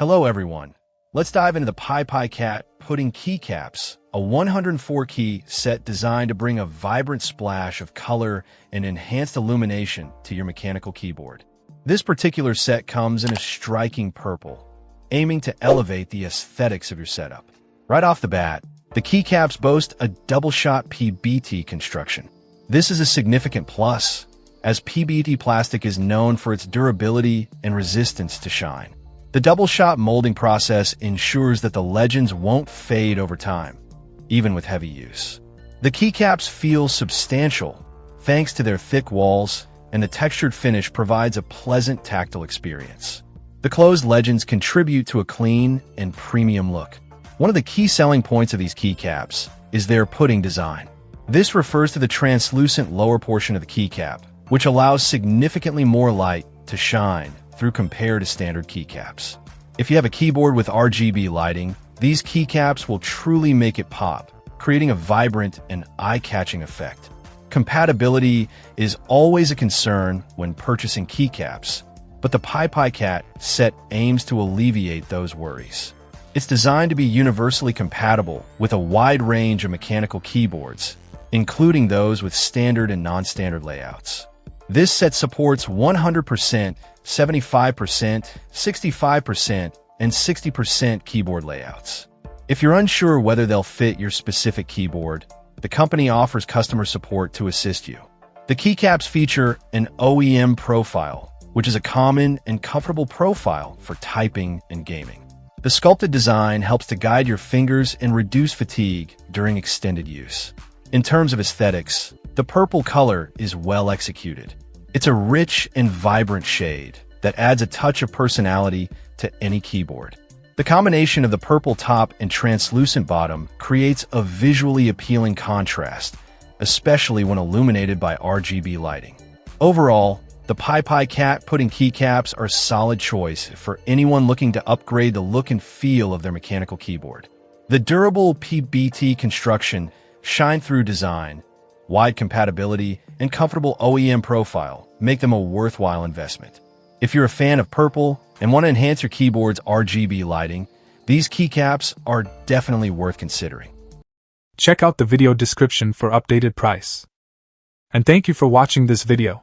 Hello everyone. Let's dive into the PiPiCat Pudding Keycaps, a 104-key set designed to bring a vibrant splash of color and enhanced illumination to your mechanical keyboard. This particular set comes in a striking purple, aiming to elevate the aesthetics of your setup. Right off the bat, the keycaps boast a double-shot PBT construction. This is a significant plus, as PBT plastic is known for its durability and resistance to shine. The double-shot molding process ensures that the legends won't fade over time, even with heavy use. The keycaps feel substantial, thanks to their thick walls, and the textured finish provides a pleasant tactile experience. The closed legends contribute to a clean and premium look. One of the key selling points of these keycaps is their pudding design. This refers to the translucent lower portion of the keycap, which allows significantly more light to shine through compared to standard keycaps. If you have a keyboard with RGB lighting, these keycaps will truly make it pop, creating a vibrant and eye-catching effect. Compatibility is always a concern when purchasing keycaps, but the PiPiCat set aims to alleviate those worries. It's designed to be universally compatible with a wide range of mechanical keyboards, including those with standard and non-standard layouts. This set supports 100%, 75%, 65%, and 60% keyboard layouts. If you're unsure whether they'll fit your specific keyboard, the company offers customer support to assist you. The keycaps feature an OEM profile, which is a common and comfortable profile for typing and gaming. The sculpted design helps to guide your fingers and reduce fatigue during extended use. In terms of aesthetics, the purple color is well executed. It's a rich and vibrant shade that adds a touch of personality to any keyboard. The combination of the purple top and translucent bottom creates a visually appealing contrast, especially when illuminated by RGB lighting. Overall, the PiPiCat Pudding Keycaps are a solid choice for anyone looking to upgrade the look and feel of their mechanical keyboard. The durable PBT construction, shine-through design, wide compatibility, and comfortable OEM profile make them a worthwhile investment. If you're a fan of purple and want to enhance your keyboard's RGB lighting, these keycaps are definitely worth considering. Check out the video description for updated price. And thank you for watching this video.